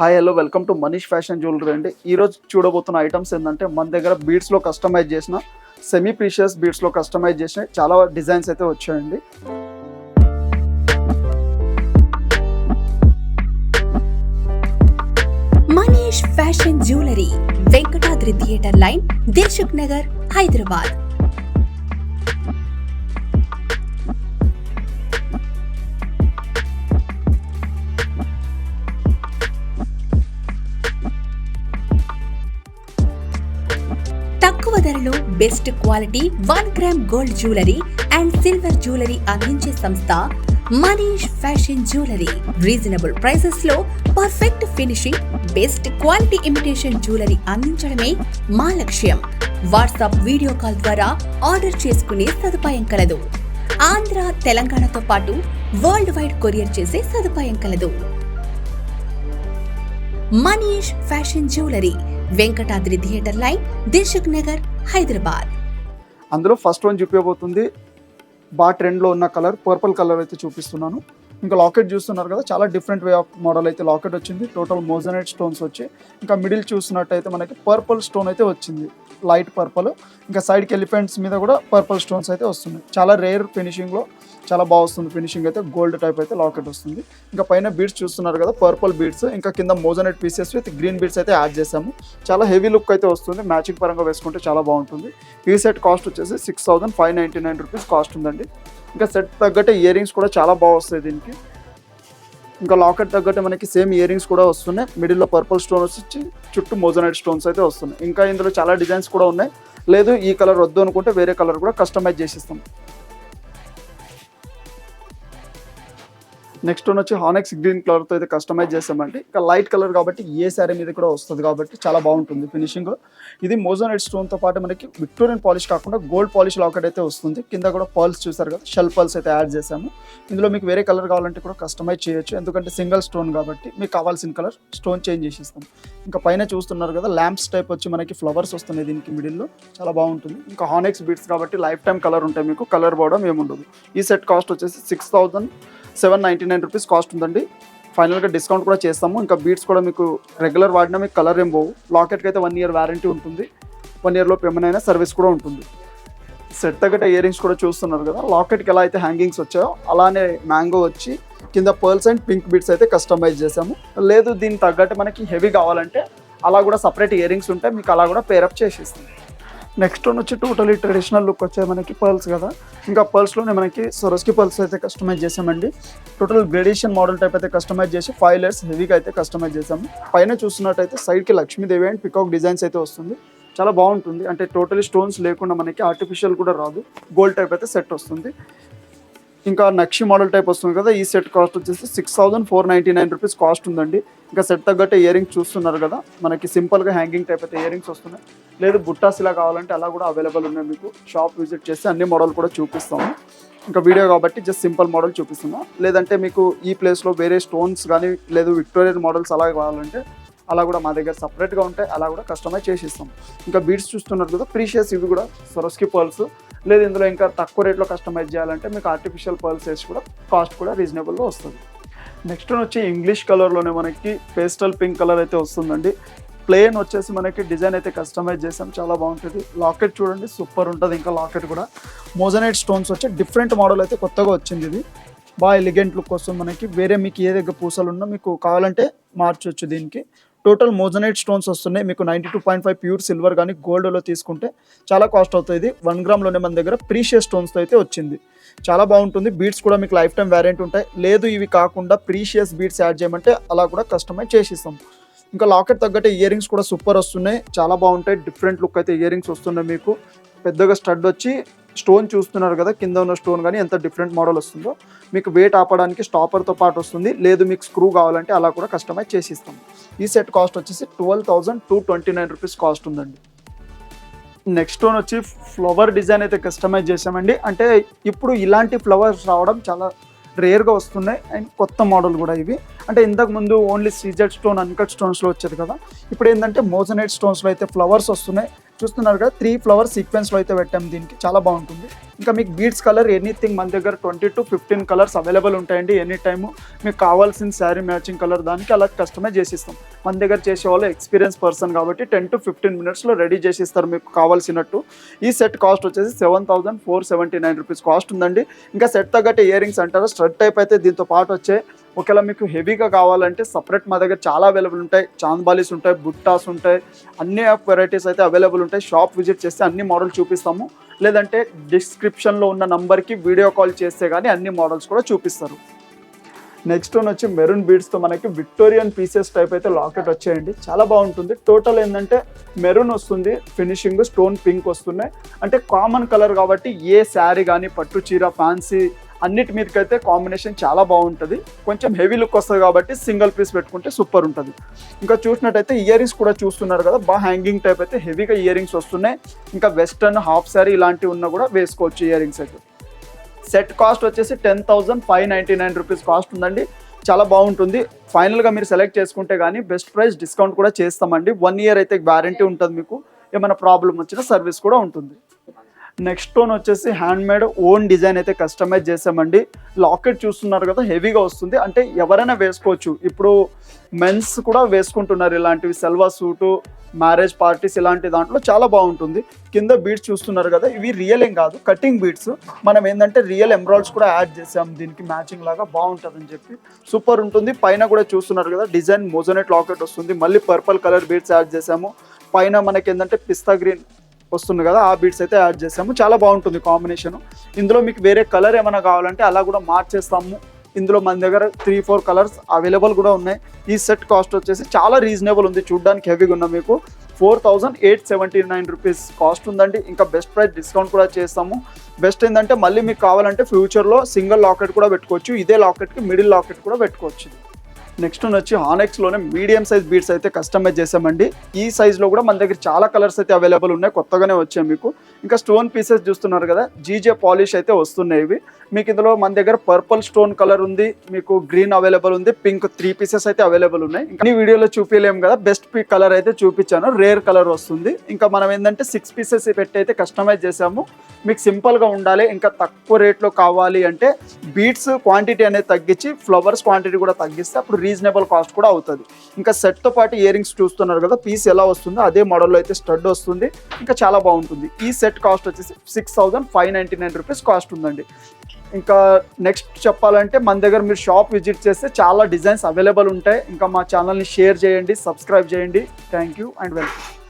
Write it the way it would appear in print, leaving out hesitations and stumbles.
Hi hello welcome to Manish fashion jewellery అండి. ఈరోజు చూడబోతున్న ఐటమ్స్ ఏంటంటే మన దగ్గర బీడ్స్లో కస్టమైజ్ చేసిన సెమీ ప్రీషియస్ బీడ్స్లో కస్టమైజ్ చేసిన చాలా డిజైన్స్ అయితే వచ్చాయండి. Manish fashion jewellery, Venkatadri theatre line, Dilsukh Nagar, Hyderabad. తక్కువ ధరలో best quality 1 gram gold jewellery and silver jewellery అందించే సంస్థ Manish fashion jewellery. Reasonable prices లో perfect finishing, best quality imitation jewellery అందించడమే మా లక్ష్యం. వాట్సాప్ వీడియో కాల్ ద్వారా ఆర్డర్ చేసుకునే సదుపాయం కలదు. ఆంధ్ర, తెలంగాణతో పాటు వరల్డ్ వైడ్ కొరియర్ చేసే సదుపాయం కలదు. Manish fashion jewellery, Venkatadri theatre line, Dilsukh Nagar, Hyderabad. అందులో ఫస్ట్ వన్ చూపించబోతుంది బాగా ట్రెండ్లో ఉన్న కలర్, పర్పుల్ కలర్ అయితే చూపిస్తున్నాను. ఇంకా లాకెట్ చూస్తున్నారు కదా, చాలా డిఫరెంట్ వే ఆఫ్ మోడల్ అయితే లాకెట్ వచ్చింది. టోటల్ మోజనైట్ స్టోన్స్ వచ్చి, ఇంకా మిడిల్ చూస్తున్నట్టయితే మనకి పర్పుల్ స్టోన్ అయితే వచ్చింది, లైట్ పర్పుల్. ఇంకా సైడ్కి ఎలిఫెంట్స్ మీద కూడా పర్పుల్ స్టోన్స్ అయితే వస్తున్నాయి. చాలా రేర్ ఫినిషింగ్లో చాలా బాగా వస్తుంది ఫినిషింగ్ అయితే. గోల్డ్ టైప్ అయితే లాకెట్ వస్తుంది. ఇంకా పైన బీడ్స్ చూస్తున్నారు కదా, పర్పుల్ బీడ్స్, ఇంకా కింద moissanite pieces with green beads అయితే యాడ్ చేసాము. చాలా హెవీ లుక్ అయితే వస్తుంది. మ్యాచింగ్ పరంగా వేసుకుంటే చాలా బాగుంటుంది. ఈ సెట్ కాస్ట్ వచ్చేసి 6599 రూపీస్ కాస్ట్ ఉందండి. ఇంకా సెట్ తగ్గట్టే ఇయర్ రింగ్స్ కూడా చాలా బాగా వస్తాయి దీనికి. ఇంకా లాకెట్ తగ్గట్టే మనకి సేమ్ ఇయర్ రింగ్స్ కూడా వస్తున్నాయి. మిడిల్లో పర్పుల్ స్టోన్ వచ్చి చుట్టూ మోజనైట్ స్టోన్స్ అయితే వస్తున్నాయి. ఇంకా ఇందులో చాలా డిజైన్స్ కూడా ఉన్నాయి. లేదు ఈ కలర్ వద్దు అనుకుంటే వేరే కలర్ కూడా కస్టమైజ్ చేసిస్తాం. నెక్స్ట్ వన్ వచ్చి హానెక్స్ గ్రీన్ కలర్తో అయితే కస్టమైజ్ చేస్తామండి. ఇంకా లైట్ కలర్ కాబట్టి ఏ శారీ మీద కూడా వస్తుంది కాబట్టి చాలా బాగుంటుంది ఫినిషింగ్. ఇది మోజనైట్ స్టోన్తో పాటు మనకి విక్టోరియన్ పాలిష్ కాకుండా గోల్డ్ పాలిష్ లాకెట్ అయితే వస్తుంది. కింద కూడా పర్ల్స్ చూసారు కదా, షెల్ పర్ల్స్ అయితే యాడ్ చేసాము. ఇందులో మీకు వేరే కలర్ కావాలంటే కూడా కస్టమైజ్ చేయొచ్చు, ఎందుకంటే సింగిల్ స్టోన్ కాబట్టి మీకు కావాల్సిన కలర్ స్టోన్ చేంజ్ చేసిస్తాం. ఇంకా పైన చూస్తున్నారు కదా, ల్యాంప్స్ టైప్ వచ్చి మనకి ఫ్లవర్స్ వస్తున్నాయి దీనికి మిడిల్లో, చాలా బాగుంటుంది. ఇంకా హానెక్స్ బీడ్స్ కాబట్టి లైఫ్ టైం కలర్ ఉంటాయి, మీకు కలర్ పోవడం ఏముండదు. ఈ సెట్ కాస్ట్ వచ్చేసి 6799 రూపీస్ కాస్ట్ ఉందండి. ఫైనల్గా డిస్కౌంట్ కూడా చేస్తాము. ఇంకా బీడ్స్ కూడా మీకు రెగ్యులర్ వాడినా మీకు కలర్ ఏం పోవు. లాకెట్కి అయితే 1 ఇయర్ వారంటీ ఉంటుంది. 1 ఇయర్లోపు ఏమైనా సర్వీస్ కూడా ఉంటుంది. సెట్ తగ్గట్టు ఇయర్ రింగ్స్ కూడా చూస్తున్నారు కదా, లాకెట్కి ఎలా అయితే హ్యాంగింగ్స్ వచ్చాయో అలానే మ్యాంగో వచ్చి కింద పర్ల్స్ అండ్ పింక్ బీడ్స్ అయితే కస్టమైజ్ చేసాము. లేదు దీనికి తగ్గట్టు మనకి హెవీ కావాలంటే అలా కూడా సపరేట్ ఇయర్ రింగ్స్ ఉంటాయి, మీకు అలా కూడా పేరప్ చేసేస్తాం. నెక్స్ట్ వన్ వచ్చి టోటలీ ట్రెడిషనల్ లుక్ వచ్చాయి మనకి పర్ల్స్ కదా. ఇంకా పర్ల్స్లోనే మనకి సొరస్కి పర్ల్స్ అయితే కస్టమైజ్ చేసామండి. టోటల్ గ్రేడియేషన్ మోడల్ టైప్ అయితే కస్టమైజ్ చేసి 5 లేయర్స్ హెవీగా అయితే కస్టమైజ్ చేసాము. పైన చూస్తున్నట్టయితే సైడ్కి లక్ష్మీదేవి అండ్ పికాక్ డిజైన్స్ అయితే వస్తుంది. చాలా బాగుంటుంది. అంటే టోటలీ స్టోన్స్ లేకుండా మనకి ఆర్టిఫిషియల్ కూడా రాదు, గోల్డ్ టైప్ అయితే సెట్ వస్తుంది. ఇంకా నక్షి మోడల్ టైప్ వస్తుంది కదా, ఈ సెట్ కాస్ట్ వచ్చేసి 6499 రూపీస్ కాస్ట్ ఉందండి. ఇంకా సెట్ తగ్గట్టే ఇయర్ రింగ్స్ చూస్తున్నారు కదా, మనకి సింపుల్గా హ్యాంగింగ్ టైప్ అయితే ఇయర్ రింగ్స్ వస్తున్నాయి. లేదు బుట్టాస్ ఇలా కావాలంటే అలా కూడా అవైలబుల్ ఉన్నాయి. మీకు షాప్ విజిట్ చేస్తే అన్ని మోడల్ కూడా చూపిస్తాము. ఇంకా వీడియో కాబట్టి జస్ట్ సింపుల్ మోడల్ చూపిస్తున్నాం. లేదంటే మీకు ఈ ప్లేస్లో వేరే స్టోన్స్ కానీ లేదు విక్టోరియన్ మోడల్స్ అలా కావాలంటే అలా కూడా మా దగ్గర సపరేట్గా ఉంటాయి, అలా కూడా కస్టమైజ్ చేసి ఇస్తాం. ఇంకా బీడ్స్ చూస్తున్నారు కదా, ప్రీషియస్ ఇవి కూడా సొరస్కి పర్ల్స్. లేదు ఇందులో ఇంకా తక్కువ రేట్లో కస్టమైజ్ చేయాలంటే మీకు ఆర్టిఫిషియల్ పర్ల్స్ వేసి కూడా కాస్ట్ కూడా రీజనబుల్గా వస్తుంది. నెక్స్ట్ వన్ వచ్చి ఇంగ్లీష్ కలర్లోనే మనకి పేస్టల్ పింక్ కలర్ అయితే వస్తుందండి. ప్లెయిన్ వచ్చేసి మనకి డిజైన్ అయితే కస్టమైజ్ చేసాం, చాలా బాగుంటుంది. లాకెట్ చూడండి సూపర్ ఉంటుంది. ఇంకా లాకెట్ కూడా మోజనైట్ స్టోన్స్ వచ్చి డిఫరెంట్ మోడల్ అయితే కొత్తగా వచ్చింది. ఇది బాగా ఎలిగెంట్ లుక్ వస్తుంది మనకి. వేరే మీకు ఏ దగ్గర పూసలు ఉన్నా మీకు కావాలంటే మార్చవచ్చు. దీనికి టోటల్ మోజనైట్ స్టోన్స్ వస్తున్నాయి. మీకు 92.5 ప్యూర్ సిల్వర్ కానీ గోల్డ్లో తీసుకుంటే చాలా కాస్ట్ అవుతుంది. 1 గ్రామ్లోనే మన దగ్గర ప్రీషియస్ స్టోన్స్తో అయితే వచ్చింది, చాలా బాగుంటుంది. బీడ్స్ కూడా మీకు లైఫ్ టైం వారంటీ ఉంటాయి. లేదు ఇవి కాకుండా ప్రీషియస్ బీడ్స్ యాడ్ చేయమంటే అలా కూడా కస్టమైజ్ చేసిస్తాం. ఇంకా లాకెట్ తగ్గట్టే ఇయర్ రింగ్స్ కూడా సూపర్ వస్తున్నాయి, చాలా బాగుంటాయి. డిఫరెంట్ లుక్ అయితే ఇయర్ రింగ్స్ వస్తున్నాయి. మీకు పెద్దగా స్టడ్ వచ్చి స్టోన్ చూస్తున్నారు కదా, కింద ఉన్న స్టోన్ కానీ ఎంత డిఫరెంట్ మోడల్ వస్తుందో. మీకు వెయిట్ ఆపడానికి స్టాపర్తో పాటు వస్తుంది. లేదు మీకు స్క్రూ కావాలంటే అలా కూడా కస్టమైజ్ చేసిస్తాం. ఈ సెట్ కాస్ట్ వచ్చేసి 12229 రూపీస్ కాస్ట్ ఉందండి. నెక్స్ట్ వన్ వచ్చి ఫ్లవర్ డిజైన్ అయితే కస్టమైజ్ చేసామండి. అంటే ఇప్పుడు ఇలాంటి ఫ్లవర్స్ రావడం చాలా రేర్గా వస్తున్నాయి అండ్ కొత్త మోడల్ కూడా ఇవి. అంటే ఇంతకుముందు ఓన్లీ సీజెడ్ స్టోన్, అన్కట్ స్టోన్స్లో వచ్చేది కదా, ఇప్పుడు ఏంటంటే మోజనైట్ స్టోన్స్లో అయితే ఫ్లవర్స్ వస్తున్నాయి. చూస్తున్నారు కదా 3 ఫ్లవర్ సీక్వెన్స్లో అయితే పెట్టాము దీనికి, చాలా బాగుంటుంది. ఇంకా మీకు బీడ్స్ కలర్ ఎనీథింగ్ మన దగ్గర 20 to 15 కలర్స్ అవైలబుల్ ఉంటాయండి ఎనీ టైము. మీకు కావాల్సిన శారీ మ్యాచింగ్ కలర్ దానికి అలా కస్టమైజ్ చేసిస్తాం. మన దగ్గర చేసే వాళ్ళు ఎక్స్పీరియన్స్ పర్సన్ కాబట్టి 10 to 15 మినిట్స్లో రెడీ చేసిస్తారు మీకు కావాల్సినట్టు. ఈ సెట్ కాస్ట్ వచ్చేసి 7,479 రూపీస్ కాస్ట్ ఉందండి. ఇంకా సెట్ తగ్గట్టు ఇయర్ రింగ్స్ అంటారా, స్ట్రడ్ టైప్ అయితే దీంతో పాటు వచ్చాయి. ఒకవేళ మీకు హెవీగా కావాలంటే సపరేట్ మా దగ్గర చాలా అవైలబుల్ ఉంటాయి. చాంద్బాలీస్ ఉంటాయి, బుట్టాస్ ఉంటాయి, అన్ని వెరైటీస్ అయితే అవైలబుల్ ఉంటాయి. షాప్ విజిట్ చేస్తే అన్ని మోడల్ చూపిస్తాము, లేదంటే డిస్క్రిప్షన్లో ఉన్న నంబర్కి వీడియో కాల్ చేస్తే కానీ అన్ని మోడల్స్ కూడా చూపిస్తారు. నెక్స్ట్ వన్ వచ్చి మెరూన్ బీడ్స్తో మనకి విక్టోరియన్ పీసెస్ టైప్ అయితే లాకెట్ వచ్చాయండి, చాలా బాగుంటుంది. టోటల్ ఏంటంటే మెరూన్ వస్తుంది, ఫినిషింగ్ స్టోన్ పింక్ వస్తున్నాయి. అంటే కామన్ కలర్ కాబట్టి ఏ శారీ కానీ పట్టు చీర ఫ్యాన్సీ అన్నిటి మీదకైతే కాంబినేషన్ చాలా బాగుంటుంది. కొంచెం హెవీ లుక్ వస్తుంది కాబట్టి సింగిల్ పీస్ పెట్టుకుంటే సూపర్ ఉంటుంది. ఇంకా చూసినట్టయితే ఇయర్ రింగ్స్ కూడా చూస్తున్నారు కదా, బాగా హ్యాంగింగ్ టైప్ అయితే హెవీగా ఇయర్ రింగ్స్ వస్తున్నాయి. ఇంకా వెస్టర్న్ హాఫ్ శారీ ఇలాంటివి ఉన్నా కూడా వేసుకోవచ్చు ఇయర్ రింగ్స్ అయితే. సెట్ కాస్ట్ వచ్చేసి 10,599 రూపీస్ కాస్ట్ ఉందండి, చాలా బాగుంటుంది. ఫైనల్గా మీరు సెలెక్ట్ చేసుకుంటే కానీ బెస్ట్ ప్రైస్ డిస్కౌంట్ కూడా చేస్తామండి. 1 year అయితే వారంటీ ఉంటుంది, మీకు ఏమైనా ప్రాబ్లం వచ్చినా సర్వీస్ కూడా ఉంటుంది. నెక్స్ట్ స్టోన్ వచ్చేసి హ్యాండ్ మేడ్ ఓన్ డిజైన్ అయితే కస్టమైజ్ చేసామండి. లాకెట్ చూస్తున్నారు కదా, హెవీగా వస్తుంది. అంటే ఎవరైనా వేసుకోవచ్చు, ఇప్పుడు మెన్స్ కూడా వేసుకుంటున్నారు ఇలాంటివి. సెల్వా సూటు, మ్యారేజ్ పార్టీస్ ఇలాంటి దాంట్లో చాలా బాగుంటుంది. కింద బీడ్స్ చూస్తున్నారు కదా, ఇవి రియల్ ఏం కాదు, కటింగ్ బీడ్స్. మనం ఏంటంటే రియల్ ఎమరాల్డ్స్ కూడా యాడ్ చేసాం దీనికి మ్యాచింగ్ లాగా, బాగుంటుందని చెప్పి సూపర్ ఉంటుంది. పైన కూడా చూస్తున్నారు కదా డిజైన్ మోజోనెట్ లాకెట్ వస్తుంది. మళ్ళీ పర్పుల్ కలర్ బీడ్స్ యాడ్ చేసాము. పైన మనకి ఏంటంటే పిస్తా గ్రీన్ వస్తుంది కదా, ఆ బీడ్స్ అయితే యాడ్ చేసాము. చాలా బాగుంటుంది కాంబినేషన్. ఇందులో మీకు వేరే కలర్ ఏమైనా కావాలంటే అలా కూడా మార్చేస్తాము. ఇందులో మన దగ్గర 3-4 కలర్స్ అవైలబుల్ కూడా ఉన్నాయి. ఈ సెట్ కాస్ట్ వచ్చేసి చాలా రీజనబుల్ ఉంది, చూడడానికి హెవీగా ఉన్న మీకు 4,879 రూపీస్ కాస్ట్ ఉందండి. ఇంకా బెస్ట్ ప్రైస్ డిస్కౌంట్ కూడా చేస్తాము. బెస్ట్ ఏంటంటే మళ్ళీ మీకు కావాలంటే ఫ్యూచర్లో సింగిల్ లాకెట్ కూడా పెట్టుకోవచ్చు, ఇదే లాకెట్కి మిడిల్ లాకెట్ కూడా పెట్టుకోవచ్చు. నెక్స్ట్ వచ్చి హానెక్స్లోనే మీడియం సైజ్ బీడ్స్ అయితే కస్టమైజ్ చేసామండి. ఈ సైజ్లో కూడా మన దగ్గర చాలా కలర్స్ అయితే అవైలబుల్ ఉన్నాయి, కొత్తగానే వచ్చాయి మీకు. ఇంకా స్టోన్ పీసెస్ చూస్తున్నారు కదా, జీజే పాలిష్ అయితే వస్తున్నాయి ఇవి మీకు. ఇందులో మన దగ్గర పర్పుల్ స్టోన్ కలర్ ఉంది, మీకు గ్రీన్ అవైలబుల్ ఉంది, పింక్ 3 పీసెస్ అయితే అవైలబుల్ ఉన్నాయి. ఇంకా ఈ వీడియోలో చూపించలేము కదా, బెస్ట్ కలర్ అయితే చూపించాను, రేర్ కలర్ వస్తుంది. ఇంకా మనం ఏంటంటే 6 పీసెస్ పెట్టి అయితే కస్టమైజ్ చేసాము. మీకు సింపుల్గా ఉండాలి, ఇంకా తక్కువ రేట్లో కావాలి అంటే బీడ్స్ క్వాంటిటీ అనేది తగ్గించి ఫ్లవర్స్ క్వాంటిటీ కూడా తగ్గిస్తే అప్పుడు రీజనబుల్ కాస్ట్ కూడా అవుతుంది. ఇంకా సెట్తో పాటు ఇయర్ రింగ్స్ చూస్తున్నారు కదా, పీస్ ఎలా వస్తుందో అదే మోడల్లో అయితే స్టడ్ వస్తుంది, ఇంకా చాలా బాగుంటుంది. ఈ సెట్ కాస్ట్ వచ్చేసి 6,599 రూపీస్ కాస్ట్ ఉందండి. ఇంకా నెక్స్ట్ చెప్పాలంటే మన దగ్గర మీరు షాప్ విజిట్ చేస్తే చాలా డిజైన్స్ అవైలబుల్ ఉంటాయి. ఇంకా మా ఛానల్ని షేర్ చేయండి, సబ్స్క్రైబ్ చేయండి. Thank you and welcome.